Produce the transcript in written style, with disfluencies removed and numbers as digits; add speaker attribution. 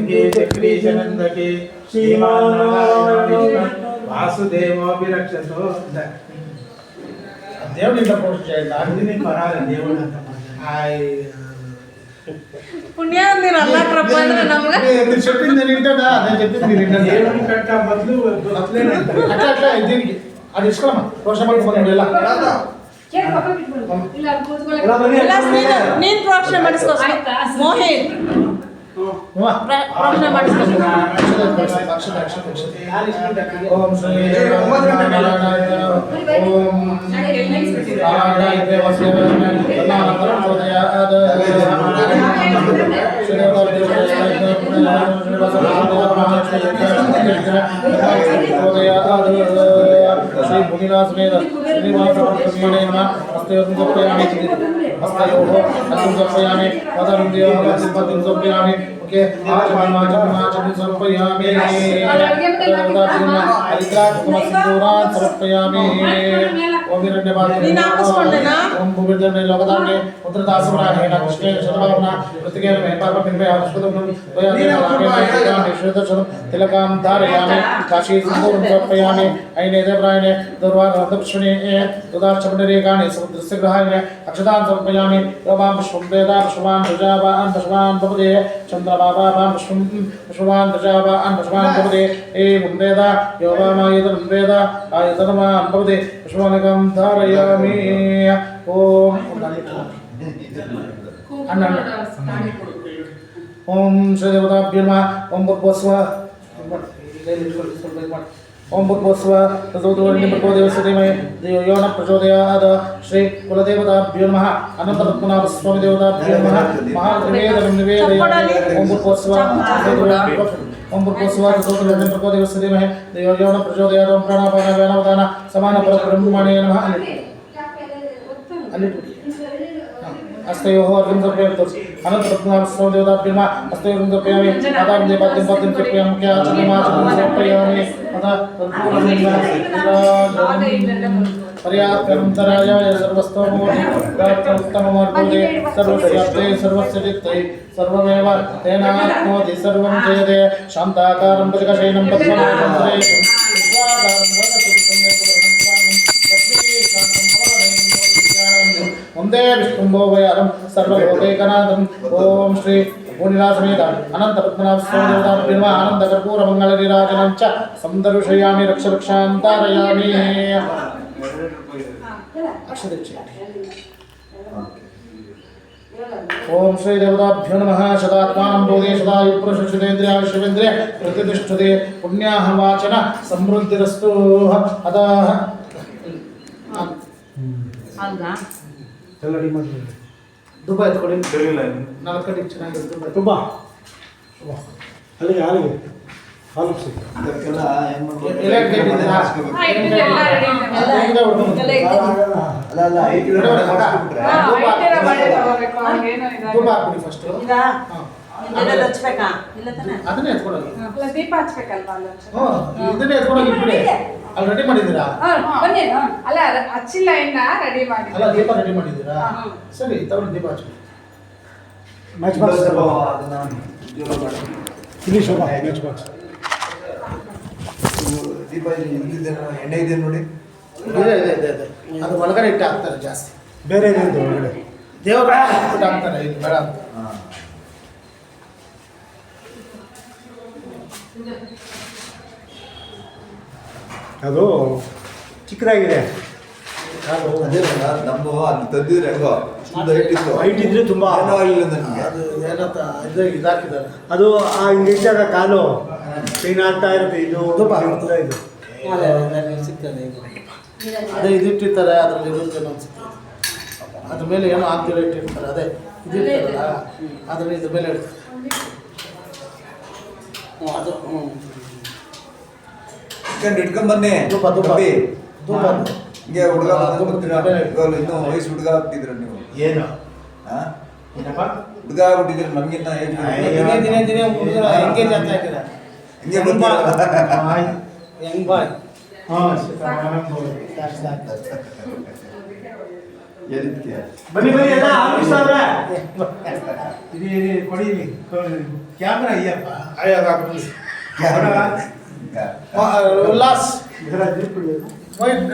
Speaker 1: के जगदीशनंद के श्रीमान वासुदेवोभिरक्षतो దేవుని పోస్ట్ చేయండి అన్ని కొనాలి దేవుడు అంత
Speaker 2: పుణ్య మీరు అలా ప్రపంచ నమ్మగా
Speaker 1: నేను చెప్పింది వింటాడా నేను చెప్పింది మీరు వింటారా దేవుని కట్ట బదులు బదులేన అట్లా దీనికి అది ఇస్కోమా పోషమల్ ఫోన్ ఇలా రాదా
Speaker 2: ಕೇರ್ ಪಕ್ಕ ಬಿಟ್ಬಿಡು ಇಲ್ಲ ಕೂತ್ಕೊಳ್ಳಿ ಇಲ್ಲ ನೀನು ಪ್ರೋಕ್ಷಣೆ ಮಾಡಿಸ್ಕೋ ಮೋಹಿತ್ ಪ್ರೋಕ್ಷಣೆ ಮಾಡಿಸ್ಕೋ
Speaker 1: ಓಂ ಶ್ರೀ ನಾರಾಯಣ ಓಂ ನಾರಾಯಣ ದೇವಸ್ಯ श्री भूमिनाथ में श्रीनिवास ब्रह्मणे नमः हस्तयोः समर्पयामि हस्तयोः अर्घ्यं समर्पयामि पदरुन्द्योः अर्घ्यं समर्पयामि ओके आचमनाचमनाचमनं समर्पयामि हरिद्राकुमसिन्दूरान् समर्पयामि ओम हिरण्यपात्रं ओम भूमिर्जने लोकदाने पुत्रदासवराहे कृष्णे शतभावना प्रतिकेन मे पार्वतीर्मे आपुष्पदं त्वयानि श्वेतशतं तिलकां धारयामि काशी सिन्दूरं समर्पयामि ऐनेदप्रायणे दुर्वादक्षिणे दुदार्चमण्डरेकाणि समुद्रस्य ग्रहाणि अक्षतां समर्पयामि योमां पुष्पं वेदा पुष्पवान् प्रजावान् पुष्पवान् भवते चन्द्रमावां पुष्पवान् प्रजावान् पुष्पवान् भवते एवं वेद योमामायतनं वेद आयतनवान् भवते पुष्पवानकं धारयामि ओम ओम श्री देवताभ्यो नमः ओम भूर्भुवस्व ओम भूर्भुवस्व तदोदवर्णिमर्गोदेवस्यधीमहि धियो यो नः प्रचोदयात् श्री कुलदेवताभ्यो नमः अनन्तपद्मनाभ स्वामी देवताभ्यो नमः महानिवेदनं निवेदयामि ओम भूर्भुवस्व ओम भूर्भुवस्व तदोदवर्णिमर्गोदेवस्यधीमहि धियो यो नः प्रचोदयात् ओम प्राणापान व्यानोदान समान परब्रह्मणे नमः हस्तयोः अर्घ्यं समर्पयामि अनन्तपद्मनाभ स्वामी देवताभ्यो नमः हस्तयोः समर्पयामि पादां देवाद्यं पद्यं समर्पयामि मुख्याचरणमाचरणं समर्पयामि पर्याप्तरायाय सर्वस्तोमोत्तममर्पुदे सर्वस्याप्ते सर्वस्य चित्ते सर्वमेव तेनाप्नोति सर्वं जयते शान्ताकारं भुजगशयनं पद्मनाभं सुरेशं वंदे विष्णुभोवयारं सर्वलोकैकनाथं ओम श्री भूनिलासमेत अनन्तपद्मनाभ स्वामी देवताभ्यो नमः आनन्दकर्पूरमङ्गलनीराजनं च संदर्शयामि रक्षरक्षान्तारयामि ओम श्री देवताभ्यो नमः शतात्मानं बोधे शतायुपुरुषशतेन्द्रियाय शिवेन्द्रिय प्रतिष्ठते पुण्याहवाचन समृद्धिरस्तु अतः
Speaker 2: ಹೌದಾ
Speaker 1: ಎಲ್ಲಡಿ ಮಾಡಿ ದುಬೈ ತಗೊಳ್ಳಿ ಸರಿಲ್ಲ ನಾಲ್ಕು ಕಡೆ ಚೆನ್ನಾಗಿದೆ ದುಬೈ ತುಂಬಾ ಅಲ್ಲಿಗೆ ಹಾಲಿಸಿ ಅದಕ್ಕೆಲ್ಲ ಏನು ಮಾಡಬೇಕು ಎಲ್ಲ ಗೇಟ್ ಇದೆ ಅಲ್ಲ ದುಬೈ ಹಾಕ್ಬಿಡಿ ಫಸ್ಟ್ ಇದಾ ಇದೆಲ್ಲ ಹಚ್ಚಬೇಕಾ ಇಲ್ಲ ತಾನೆ ಅದನ್ನೇ ಎತ್ಕೊಳ್ಳಿ ಅಲ್ಲ ದೀಪ ಹಚ್ಚಬೇಕಲ್ವಾ ಅಲ್ಲ ಇದನ್ನೇ ಎತ್ಕೊಳ್ಳಿ ಬಿಡಿ ಅಲ್ಲಿ ರೆಡಿ ಮಾಡಿದ್ದೀರಾ ಬನ್ನಿ ಅಲ್ಲ ಹಚ್ಚಿಲ್ಲ ಇನ್ನ ರೆಡಿ ಮಾಡಿ ಅಲ್ಲ ದೀಪ ರೆಡಿ ಮಾಡಿದ್ದೀರಾ ಸರಿ ತಗೊಂಡು ದೀಪ ಹಚ್ಚಿ ಮ್ಯಾಚ್ ಬಾಕ್ಸ್ ಅದನ್ನ ಜೋರ ಮಾಡಿ ಇಲ್ಲಿ ಶೋಭಾ ಮ್ಯಾಚ್ ಬಾಕ್ಸ್ ದೀಪ ಇಲ್ಲಿದೆ ಎಣ್ಣೆ ಇದೆ ನೋಡಿ ಇದೆ ಅದು ಒಳಗಡೆ ಇಟ್ಟು ಹಾಕ್ತಾರೆ ಜಾಸ್ತಿ ಬೇರೆ ಇದೆ ಒಳಗಡೆ ದೇವರ ಇಟ್ಟು ಹಾಕ್ತಾರೆ ಇದು ಬೇಡ ಅಂತ ಅದು ಚಿಕ್ಕದಾಗಿದೆ ಅದೇ ನಮ್ಮ ಅದು ತಂದಿದ್ರೆ ಹೆಂಗೋ ಹೈಟ್ ಇದ್ರೆ ತುಂಬ ಏನೋ ಆಗಿಲ್ಲ ನನಗೆ ಅದು ಏನಂತ ಇದು ಇದಾಕಿದ್ದಾರೆ ಅದು ಆ ಹಿಂಗೆ ಇಟ್ಟಾಗ ಕಾಲು ಚೈನ್ ಆಗ್ತಾ ಇರುತ್ತೆ ಇದು ಇದು ಸಿಗ್ತದೆ ಇದು ಅದೇ ಇದು ಇಟ್ಟಿರ್ತಾರೆ ಅದರಲ್ಲಿ ಇರುತ್ತೆ ಅನ್ಸುತ್ತೆ ಅದ್ರ ಮೇಲೆ ಏನೋ ಆಗ್ತಿರೋ ಇಟ್ಟಿರ್ತಾರೆ ಅದೇ ಇದು ಇರ್ತಾರಲ್ಲ ಅದರಲ್ಲಿ ಇದ್ರ ಮೇಲೆ ಇಡ್ತಾರೆ ಅದು ಇಟ್ಕೊಂಡ್ ಬನ್ನಿ ಹಿಂಗೆ ಹುಡುಗ ಇನ್ನೂ ವಯಸ್ಸು ಹುಡುಗ ಆಗ್ತಿದ್ರ ನೀವು ಏನು ಹುಡುಗ ಆಗ್ಬಿಟ್ಟಿದ್ರೆ ನಮ್ಗಿನ್ನ ದಿನೇ ದಿನೇ ಎಂಗೇಜ್ ಆಗ್ತಾ ಇದ್ದೀರಾ ಹಿಂಗೆ ಹೆಂಗ್ ಬಾಯ್ ಬನ್ನಿ ಬನ್ನಿ ಎಲ್ಲ ಆಫೀಸವ್ರೆ ಇರಿ ಕೊಡಿ ಕ್ಯಾಮ್ರಾ ಅಯ್ಯಪ್ಪ ಉಲ್ಲಾಸ್ ಮೋಹಿತ್